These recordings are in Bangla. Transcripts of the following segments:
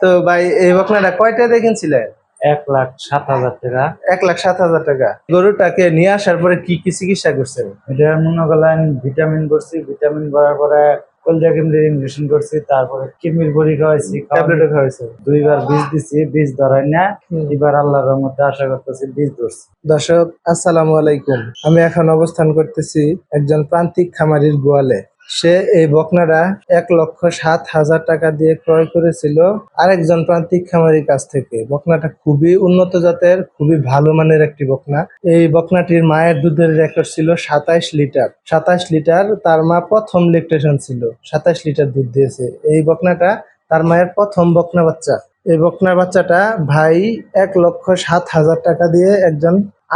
তো ভাই এই বকনাটা কয়টা দেখেছিলেন? 1,07,000 টাকা। 1,07,000 টাকা। গরুটাকে নিয়ে আসার পরে কি কি চিকিৎসা করছেন? এটা মনে করলেন ভিটামিন করছি, ভিটামিন করার পরে কলজা কিমড়ির ইনজেকশন করছি, তারপরে কিডনির বড়ি খাওয়াইছি, ট্যাবলেটও খাওয়াইছেন? 2বার বীজ দিছি, বীজ ধরাই না। এবার আল্লাহর রহমতে আশা করতেছি বীজ ধরছি। দর্শক আসসালামু আলাইকুম, আমি এখন অবস্থান করতেছি একজন প্রান্তিক খামারির গোয়ালে। সে এই বকনাটা 1,07,000 টাকা দিয়ে ক্রয় করেছিল আরেকজন প্রান্তিক খামারির কাছ থেকে। বকনাটা খুবই উন্নত জাতের, খুবই ভালো মানের একটি বকনা। এই বকনাটির মায়ের দুধের রেকর্ড ছিল 27 লিটার। 27 লিটার তার মা প্রথম ল্যাকটেশন ছিল, 27 লিটার দুধ দিয়েছে। এই বকনাটা তার মায়ের প্রথম বকনা বাচ্চা। এই বকনার বাচ্চাটা ভাই 1,07,000 টাকা দিয়ে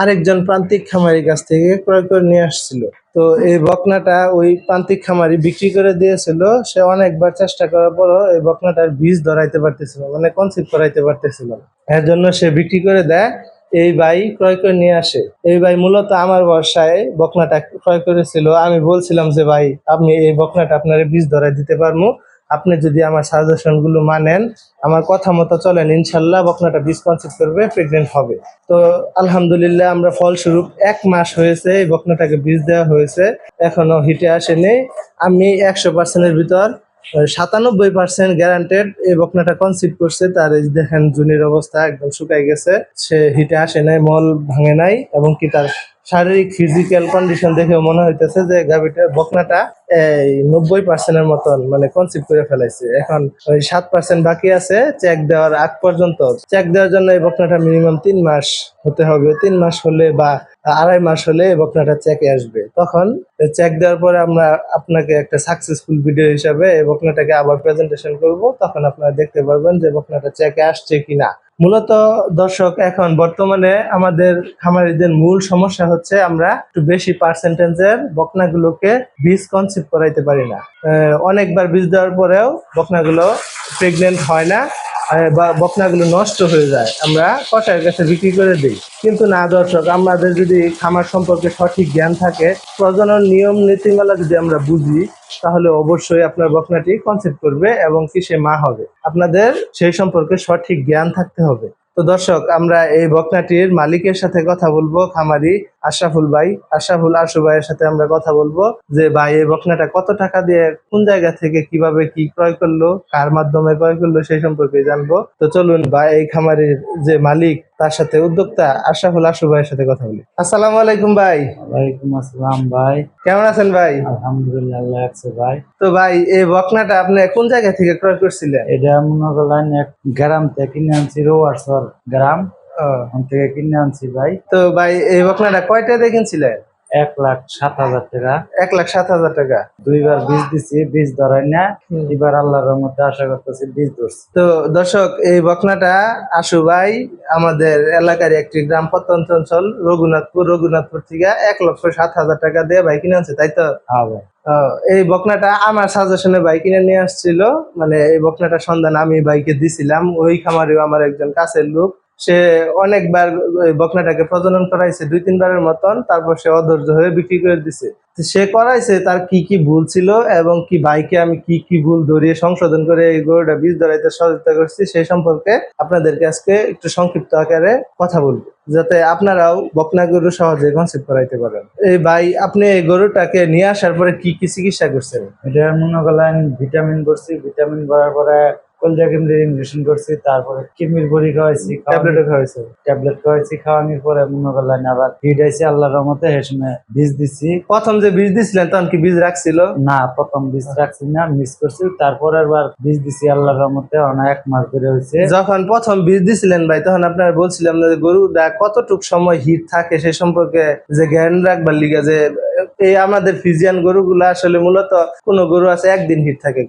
আরেকজন প্রান্তিক খামারির কাছ থেকে ক্রয় করে নিয়ে আসছিল। তো এই বকনাটা ওই প্রান্তিক খামারি বিক্রি করে দিয়েছিল। সে অনেকবার চেষ্টা করার পরও এই বকনাটার বীজ ধরাইতে পারতেছিল, মানে কনসিভ করাইতে পারতেছিল না। এর জন্য সে বিক্রি করে দেয়। এই ভাই ক্রয় করে নিয়ে আসে। এই ভাই মূলত আমার ভরসায় বকনাটা ক্রয় করেছিল। আমি বলছিলাম যে ভাই, আপনি এই বকনাটা আপনার বীজ ধরাই দিতে পারবো, আপনি যদি আমার সাজেশন গুলো মানেন, আমার কথা মতো চলেন, ইনশাল্লাহ বকনাটা বীজ কনসিভ করবে, প্রেগনেন্ট হবে। তো আলহামদুলিল্লাহ আমরা ফলস্বরূপ 1 মাস হয়েছে এই বকনাটাকে বীজ দেওয়া হয়েছে, এখনো হিটে আসেনি। আমি 100%-এর ভিতর 97% গ্যারান্টেড এই বকনাটা কনসিভ করছে। তার এই দেখেন জুনির অবস্থা একদম শুকাই গেছে, সে হিটে আসে নাই, মল ভাঙে নাই, এবং কি তার শারীরিক ফিজিক্যাল কন্ডিশন দেখে মনে হইতেছে যে বকনাটা এই 90%-এর মতন মানে কনসিভ করে ফেলাইছে। এখন ওই 7% বাকি আছে চেক দেওয়ার আগ পর্যন্ত। চেক দেওয়ার জন্য এই বকনাটা মিনিমাম 3 মাস হতে হবে। 3 মাস হলে বা 2.5 মাস হলে এই বকনাটা চেকে আসবে। তখন চেক দেওয়ার পরে আমরা আপনাকে একটা সাকসেসফুল ভিডিও হিসাবে এই বকনাটাকে আবার প্রেজেন্টেশন করব। তখন আপনারা দেখতে পারবেন যে বকনাটা চেকে আসছে কিনা। মূলত দর্শক, এখন বর্তমানে আমাদের খামারিদের মূল সমস্যা হচ্ছে আমরা একটু বেশি পার্সেন্টেজের বকনাগুলোকে বীজ কনসিভ করাইতে পারি না। অনেকবার বীজ দেওয়ার পরেও বকনাগুলো প্রেগনেন্ট হয় না, বা বকনাগুলো নষ্ট হয়ে যায়, আমরা কসাইয়ের কাছে বিক্রি করে দিই। কিন্তু না দর্শক, আমাদের যদি খামার সম্পর্কে সঠিক জ্ঞান থাকে, প্রজনন নিয়ম নীতিমালা যদি আমরা বুঝি, তাহলে অবশ্যই আপনার বকনাটি কনসিভ করবে এবং কি সে মা হবে। আপনাদের সেই সম্পর্কে সঠিক জ্ঞান থাকতে হবে। তো দর্শক, আমরা এই বকনাটির মালিকের সাথে কথা বলবো, খামারি আশরাফুল আশু ভাইয়ের সাথে আমরা কথা বলবো যে ভাই এই বকনাটা কত টাকা দিয়ে, কোন জায়গা থেকে, কিভাবে কি ক্রয় করলো, কার মাধ্যমে ক্রয় করলো, সেই সম্পর্কে জানবো। তো চলুন ভাই, এই খামারির যে মালিক, তার সাথে উদ্যোক্তা আশু ভাইয়ের সাথে কথা বলি। আসসালামু আলাইকুম ভাই। ওয়ালাইকুম আসসালাম ভাই। কেমন আছেন ভাই? আলহামদুলিল্লাহ, আল্লাহ আছে ভাই। তো ভাই এই বকনাটা আপনি কোন জায়গা থেকে ক্রয় করছিলেন? এটা মনে করলেন এক গ্রাম থেকে কিনে আনছি, রোয়ারসর গ্রাম থেকে কিনে আনছি ভাই। তো ভাই এই বকনাটা কয়টা দেখেছিলেন? 1,07,000 টাকা। 1,07,000 টাকা। 2বার বীজ দিছি, বীজ ধরাই না। এবার আল্লাহর রহমতে আশা করতেছি বীজ ধরছি। তো দর্শক, এই বকনাটা আশু ভাই আমাদের এলাকার একটি গ্রাম প্রত্যন্ত অঞ্চল রঘুনাথপুর থেকে 1,07,000 টাকা দিয়ে ভাই কিনে আনছে, তাই তো? হ্যাঁ ভাই। এই বকনাটা আমার সাজেশনে ভাই কিনে নিয়ে আসছিল। মানে এই বকনাটার সন্ধান আমি ভাইকে দিছিলাম। ওই খামারেও আমার একজন কাছের লোক, সে অনেকবার ওই বকনাটাকে প্রজনন করাইছে 2-3 বারের মতন, তারপর সে অধৈর্য হয়ে বিক্রি করে দিছে। সে করাইছে, তার কি কি ভুল ছিল এবং কি ভাইকে আমি কি কি ভুল ধরিয়ে সংশোধন করে এই গরুটা বীজ ধরাইতে সহযোগিতা করছি, সেই সম্পর্কে আপনাদেরকে আজকে একটু সংক্ষিপ্ত আকারে কথা বলবো, যাতে আপনারাও বকনা গরু সহজে কনসিভ করাইতে পারেন। এই ভাই, আপনি এই গরুটাকে নিয়ে আসার পরে কি কি চিকিৎসা করছেন? এটা মনে করলেন ভিটামিন করছি, ভিটামিন করার পরে কলজা কিমড়ির ইনজেকশন করছি, তারপরে কিডনির বড়ি খাওয়াইছি, ট্যাবলেটও খাওয়াইছে? ট্যাবলেট খাওয়াইছি। খাওয়ানোর পরে মনে করলেন আবার হিট আইছে, আল্লাহর রহমতে সেই সময় বীজ দিছি। প্রথম যে বীজ দিছিলেন তখন কি বীজ রাখছিল? না, প্রথম বীজ রাখছি না, মিস করছি। তারপর আবার বীজ দিছি আল্লাহর রহমতে, অনেক 1 মাস ধরে হয়েছে। যখন প্রথম বীজ দিছিলেন ভাই, তখন আপনার বলছিলাম যে গরুটা কতটুক সময় হিট থাকে সে সম্পর্কে যে জ্ঞান রাখবার লিগে, যে এই আমাদের ফিজিয়ান গরুগুলা আসলে মূলত কোনো গরু আছে 1 দিন হিট থাকে,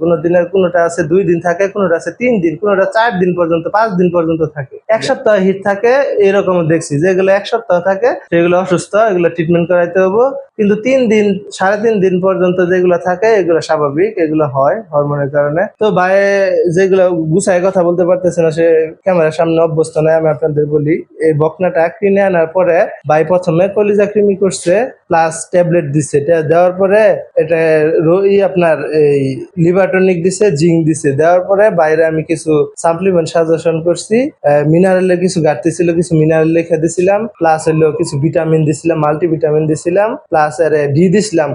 কোনোটা আছে 2 দিন থাকে, কোনোটা আছে 3 দিন, কোনোটা 4 দিন পর্যন্ত, 5 দিন পর্যন্ত থাকে, 1 সপ্তাহ হিট থাকে। এরকম দেখছি যেগুলো 1 সপ্তাহ থাকে সেগুলো অসুস্থ, এগুলো ট্রিটমেন্ট করাইতে হবো। কিন্তু 3 দিন 3.5 দিন পর্যন্ত যেগুলো থাকে এগুলো স্বাভাবিক, এগুলো হয় হরমোনের কারণে। তো ভাই যেগুলো গুছায় কথা বলতে পারতেছে না, সে ক্যামেরার সামনে অভ্যস্ত নয়, আমি আপনাদের বলি। এই বকনাটা কিনে আনার পরে ভাই প্রথমে কলিজা কৃমি করছে, প্লাস ট্যাবলেট দিছে। এটা দেওয়ার পরে এটা আপনার এই লিভার টনিক দিছে, জিঙ্ক দিছে। দেওয়ার পরে বাইরে আমি কিছু সাপ্লিমেন্ট সাজেশন করছি, মিনারেলের কিছু ঘাটতি ছিল, কিছু মিনারেল লিখে দিছিলাম, প্লাস হলো কিছু ভিটামিন দিছিলাম, মাল্টিভিটামিন দিছিলাম, প্লাস ডি দিছিলাম,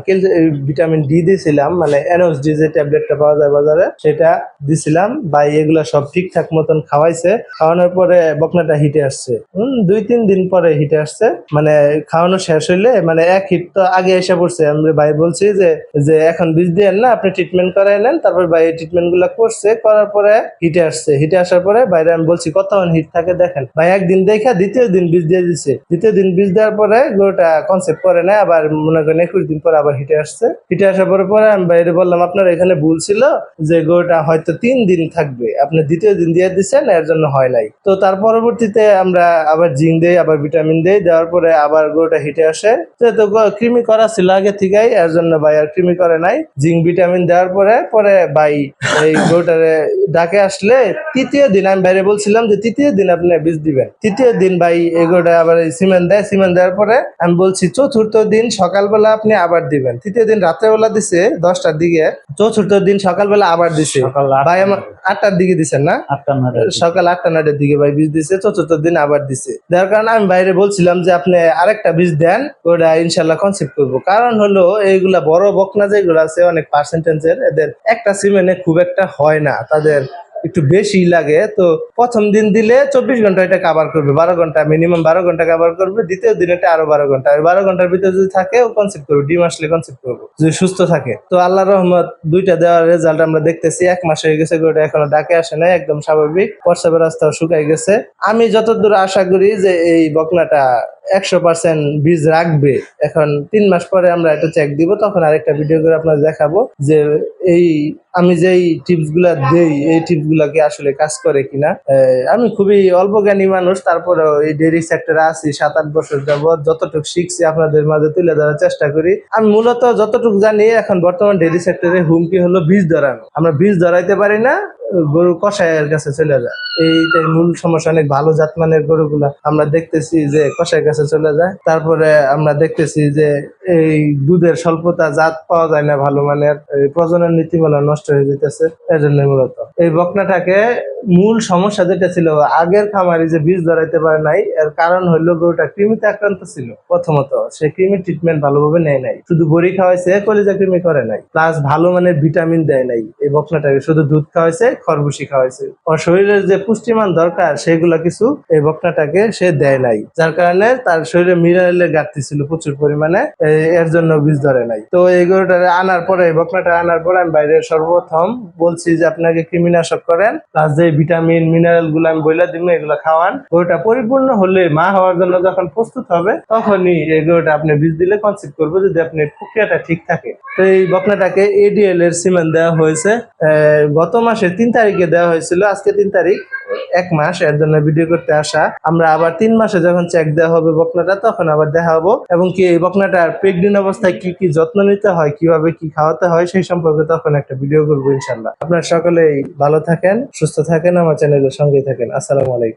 ভিটামিন ডি দিছিলাম, মানে এনওএসডি যে ট্যাবলেটটা পাওয়া যায় বাজারে সেটা দিছিলাম। ভাই এগুলা সব ঠিকঠাক মতন খাওয়াইছে। খাওয়ানোর পরে বকনাটা হিটে আসছে, 2-3 দিন পরে হিটে আসছে। মানে খাওয়ানো শেষ হইলে মানে এক হিট তো আগে এসে পড়ছে। আমি ভাই বলছি যে যে এখন বীজ দিয়ে না, আপনি ট্রিটমেন্ট করাই নেন। তারপর ভাই ট্রিটমেন্ট গুলা করছে, করার পরে হিটে আসছে। হিটে আসার পরে বাইরে আমি বলছি কতক্ষণ হিট থাকে দেখেন। ভাই একদিন দেখা দ্বিতীয় দিন বীজ দিয়ে দিছে। দ্বিতীয় দিন বীজ দেওয়ার পরে গরুটা কনসেপ্ট করে না, আবার মনে করেন 21 দিন পরে আবার হিটে আসছে। হিটে আসার পরে পরে আমি বাইরে বললাম আপনার এখানে ভুল ছিল, যে গরুটা হয়তো 3 দিন থাকবে, আপনি দ্বিতীয় দিন দিয়ে দিচ্ছেন, এর জন্য হয় নাই। তো তার পরবর্তীতে আমরা আবার জিঙ্ক দেই, আবার ভিটামিন দেই। দেওয়ার পরে আবার গরুটা হিটে আসে। তো কৃমি করা ছিল আগে থেকেই, এর জন্য ভাই আর কৃমি করে নাই। জিঙ্ক ভিটামিন দেওয়ার পরে পরে ভাই এই গরুটারে ডাকে আসলে তৃতীয় দিন আমি বাইরে বলছিলাম যে তৃতীয় দিন আপনি বীজ দিবেন। তৃতীয় দিন ভাই এই গরুটা আবার সিমেন্ট দেয়। সিমেন্ট দেওয়ার পরে আমি বলছি চতুর্থ দিন সকালবেলা আপনি আবার দিবেন। তৃতীয় দিন রাত্রেবেলা দিছে 10টার দিকে, চতুর্থ দিন সকালবেলা আবার দিছে। সকাল ভাই আমার 8টার দিকে দিছেন না? 8টা সকাল 8টা-9টার দিকে ভাই বীজ দিছে। চতুর্থ দিন আবার দিছে। যার কারণে আমি বাইরে বলছিলাম যে আপনি আরেকটা বীজ দেন, ওটা ইনশাল্লাহ কনসেপ্ট করবো। কারণ হলো এইগুলা বড় বকনা যেগুলো আছে অনেক পার্সেন্টেজের, এদের একটা সিমেন্টে খুব একটা হয় না, তাদের একটু বেশি লাগে। তো প্রথম দিন দিলে 24 ঘন্টা এটা কাভার করবে, 12 ঘন্টা মিনিমাম 12 ঘন্টা কাভার করবে। দ্বিতীয় দিন এটা আরো 12 ঘন্টা, 12 ঘন্টার ভিতরে যদি থাকে ও কনসেপ্ট করবে, ডিম আসলে কনসেপ্ট করবো যদি সুস্থ থাকে। তো আল্লাহর রহমত দুইটা দেওয়ার রেজাল্ট আমরা দেখতেছি। 1 মাস হয়ে গেছে, গরুটা এখনো ডাকে আসে নাই, একদম স্বাভাবিক, প্রস্রাবের রাস্তাও শুকাই গেছে। আমি যতদূর আশা করি যে এই বকনাটা 100% বীজ রাখবে। এখন 3 মাস পরে আমরা এটা চেক দিব, তখন আরেকটা ভিডিও করে আপনাদের দেখাবো যে এই আমি যেই টিপস গুলা দেই এই টিপস গুলা কি আসলে কাজ করে কিনা। আমি খুবই অল্প জ্ঞানী মানুষ, তারপরেও এই ডেইরি সেক্টরে আছি 7-8 বছর যাবত। যতটুকু শিখছি আপনাদের মাঝে তুলে ধরার চেষ্টা করি। আমি মূলত যতটুকু জানি এখন বর্তমান ডেইরি সেক্টরে হুমকি হলো বীজ ধরানো। আমরা বীজ ধরাইতে পারি না, গরু কষায়ের কাছে চলে যায়। এইটাই মূল সমস্যা। অনেক ভালো জাতমানের গরুগুলা আমরা দেখতেছি যে কষায়ের কাছে চলে যায়। তারপরে আমরা দেখতেছি যে এই দুধের স্বল্পতা, জাত পাওয়া যায় না ভালো মানের, এই প্রজনন নীতিমালা নষ্ট হয়ে যেতেছে। এর জন্য মূলত এই বকনাটাকে মূল সমস্যা যেটা ছিল, আগের খামারি যে বীজ ধরাইতে পারে নাই, এর কারণ হলো গরুটা কৃমিতে আক্রান্ত ছিল। প্রথমত সে কৃমি ট্রিটমেন্ট ভালোভাবে নেয় নাই, শুধু বড়ি খাওয়াইছে, কলিজা কৃমি করে নাই, প্লাস ভালো মানের ভিটামিন দেয় নাই। এই বকনাটাকে শুধু দুধ খাওয়াইছে, খরবুশি খাওয়াইছে। ওর শরীরের যে পুষ্টিমান দরকার সেগুলা কিছু এই বকনাটাকে সে দেয় নাই, যার কারণে তার শরীরে মিনারেলের ঘাটতি ছিল প্রচুর পরিমাণে, এর জন্য বীজ ধরে নাই। তো এই গরুটা আনার পরে, এই বকনাটা আনার পরে আমি বাইরে সর্বপ্রথম বলছি যে আপনাকে কৃমিনাশক করেন, প্লাস যে ভিটামিন মিনারেল গুলো আমি বইলা দিব এগুলো খাওয়ান। গরুটা পরিপূর্ণ হলে মা হওয়ার জন্য যখন প্রস্তুত হবে তখনই এই গরুটা আপনি বীজ দিলে কনসেপ্ট করবে, যদি আপনি প্রক্রিয়াটা ঠিক থাকে। তো এই বকনাটাকে এডিএল এর সিমেন্ট দেওয়া হয়েছে গত মাসের 3 তারিখে দেওয়া হয়েছিল। আজকে 3 তারিখ, 1 মাস। এর জন্য ভিডিও করতে আসা। আমরা আবার 3 মাসে যখন চেক দেওয়া হবে বকনাটা, তখন আবার দেখাবো, এবং কি এই বকনাটার প্রেগনেন্ট অবস্থায় কি কি যত্ন নিতে হয়, কিভাবে কি খাওয়াতে হয় সেই সম্পর্কে তখন একটা ভিডিও করবো ইনশাল্লাহ। আপনারা সকলেই ভালো থাকেন, সুস্থ থাকেন, আমার চ্যানেলের সঙ্গেই থাকেন। আসসালামু আলাইকুম।